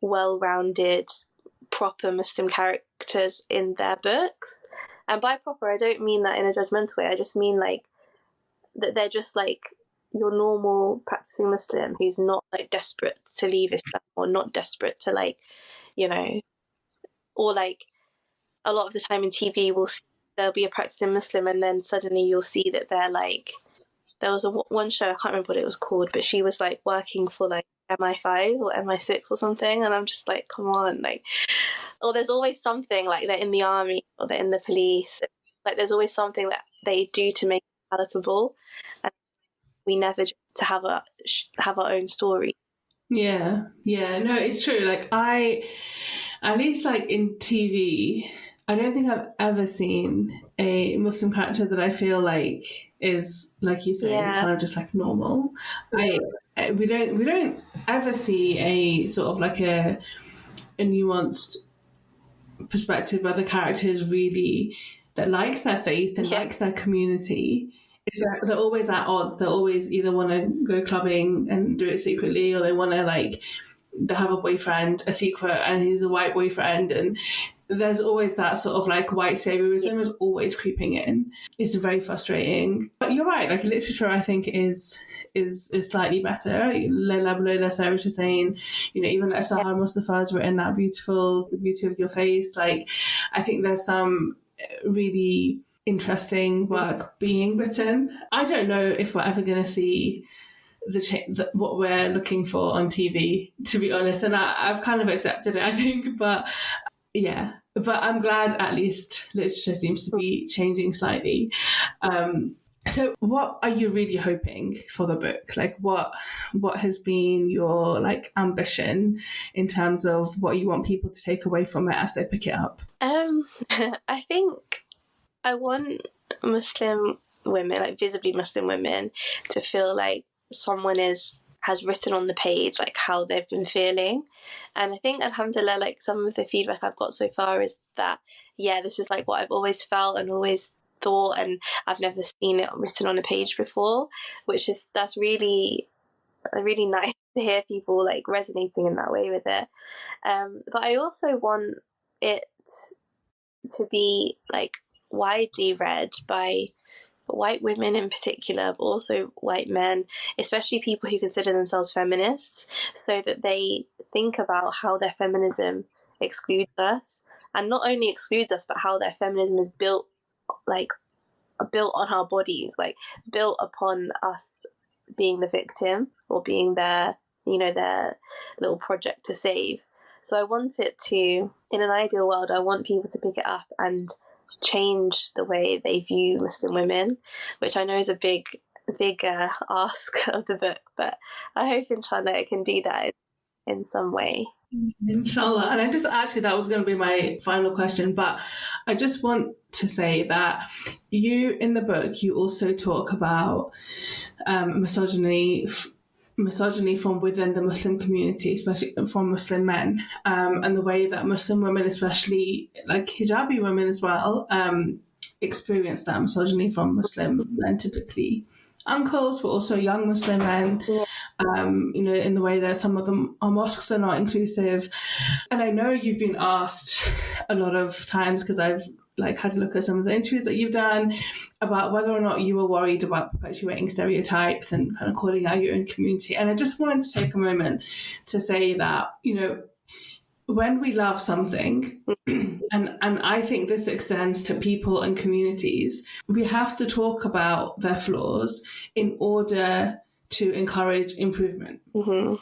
well-rounded, proper Muslim characters in their books. And by proper, I don't mean that in a judgmental way. I just mean like that they're just like your normal practicing Muslim who's not like desperate to leave Islam, or not desperate to like, you know, or like a lot of the time in TV there'll be a practicing Muslim, and then suddenly you'll see that they're like, there was one show, I can't remember what it was called, but she was like working for like MI5 or MI6 or something, and I'm just like, come on, like, or there's always something like they're in the army or they're in the police, like there's always something that they do to make it palatable, and we never to have our own story. No, it's true. Like at least like in TV, I don't think I've ever seen a Muslim character that I feel like is, like you say, kind of just like normal. We don't ever see a sort of like a nuanced perspective where the character is really, that likes their faith and likes their community. They're always at odds. They always either want to go clubbing and do it secretly, or they want to like, they have a boyfriend, a secret, and he's a white boyfriend, and there's always that sort of like white saviorism is always creeping in. It's very frustrating. But you're right, like literature I think is slightly better. Layla Abu Layla, Sarah Hussein, you know, even like Sahar Mustafa's written that beautiful The Beauty of Your Face. Like, I think there's some really interesting work being written. I don't know if we're ever going to see what we're looking for on TV, to be honest, and I've kind of accepted it, I think. But yeah, but I'm glad at least literature seems to be changing slightly. So what are you really hoping for the book? Like what has been your like ambition in terms of what you want people to take away from it as they pick it up? I think I want Muslim women, like visibly Muslim women, to feel like someone has written on the page like how they've been feeling. And I think, alhamdulillah, like some of the feedback I've got so far is that, yeah, this is like what I've always felt and always thought, and I've never seen it written on a page before, that's really nice to hear people like resonating in that way with it. But I also want it to be like widely read by white women in particular, but also white men, especially people who consider themselves feminists, so that they think about how their feminism excludes us, and not only excludes us, but how their feminism is built on our bodies, like built upon us being the victim or being their little project to save. So I want it to, in an ideal world, I want people to pick it up and change the way they view Muslim women, which I know is a big ask of the book, but I hope inshallah it can do that in some way. Inshallah. And I just actually, that was going to be my final question, but I just want to say that you, in the book, you also talk about misogyny from within the Muslim community, especially from Muslim men, and the way that Muslim women, especially like hijabi women as well, experience that misogyny from Muslim men, typically uncles, but also young Muslim men, in the way that some of them, our mosques are not inclusive. And I know you've been asked a lot of times, because I've had a look at some of the interviews that you've done, about whether or not you were worried about perpetuating stereotypes and kind of calling out your own community. And I just wanted to take a moment to say that, when we love something, and I think this extends to people and communities, we have to talk about their flaws in order to encourage improvement. Mm-hmm.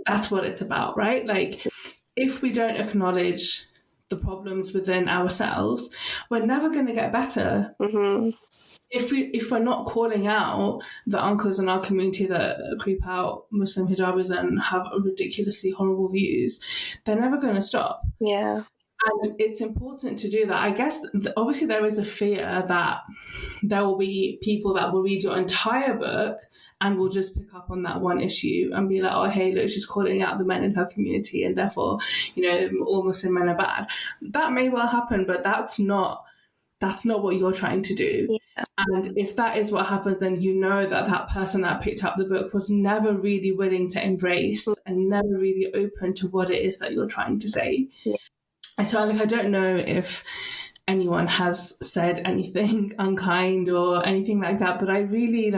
That's what it's about, right? Like, if we don't acknowledge the problems within ourselves, we're never going to get better. Mm-hmm. If we're not calling out the uncles in our community that creep out Muslim hijabis and have ridiculously horrible views, they're never going to stop. Yeah. And it's important to do that. I guess obviously there is a fear that there will be people that will read your entire book and will just pick up on that one issue and be like, oh, hey, look, she's calling out the men in her community and therefore, all Muslim men are bad. That may well happen, but that's not what you're trying to do. Yeah. And if that is what happens, then that person that picked up the book was never really willing to embrace and never really open to what it is that you're trying to say. Yeah. And so I don't know if anyone has said anything unkind or anything like that, but I really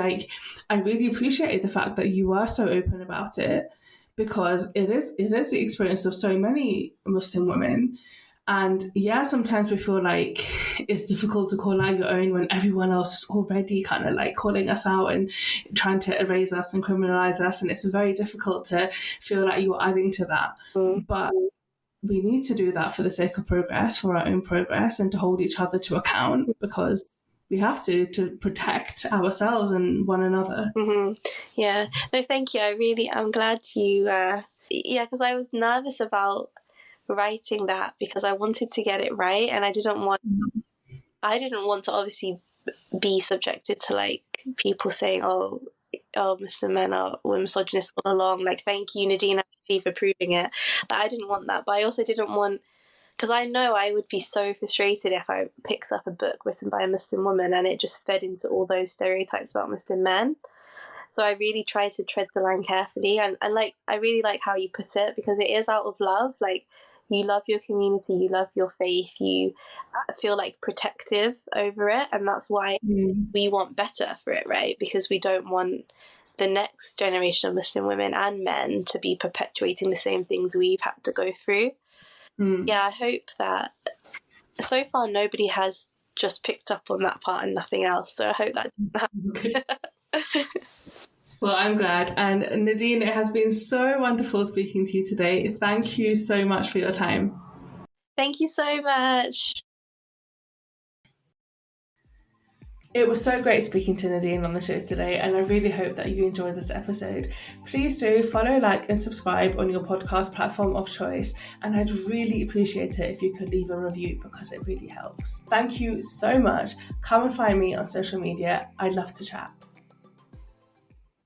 appreciated the fact that you are so open about it, because it is the experience of so many Muslim women. And yeah, sometimes we feel like it's difficult to call out your own when everyone else is already kind of like calling us out and trying to erase us and criminalize us. And it's very difficult to feel like you're adding to that. But we need to do that for the sake of progress, for our own progress, and to hold each other to account, because we have to protect ourselves and one another. Mm-hmm. Yeah. No, thank you. I'm glad you, because I was nervous about writing that because I wanted to get it right, and I didn't want to obviously be subjected to like people saying, oh, Muslim men were misogynist all along. Like, thank you, Nadeine Asbali, for proving it. But I didn't want that. But I also didn't want, because I know I would be so frustrated if I picked up a book written by a Muslim woman and it just fed into all those stereotypes about Muslim men. So I really try to tread the line carefully, and like I really like how you put it, because it is out of love. Like, you love your community, you love your faith, you feel like protective over it, and that's why we want better for it, right? Because we don't want the next generation of Muslim women and men to be perpetuating the same things we've had to go through. Yeah, I hope that so far nobody has just picked up on that part and nothing else, so I hope that doesn't happen. Well, I'm glad. And Nadeine, it has been so wonderful speaking to you today. Thank you so much for your time. Thank you so much. It was so great speaking to Nadeine on the show today, and I really hope that you enjoyed this episode. Please do follow, like, and subscribe on your podcast platform of choice, and I'd really appreciate it if you could leave a review because it really helps. Thank you so much. Come and find me on social media. I'd love to chat.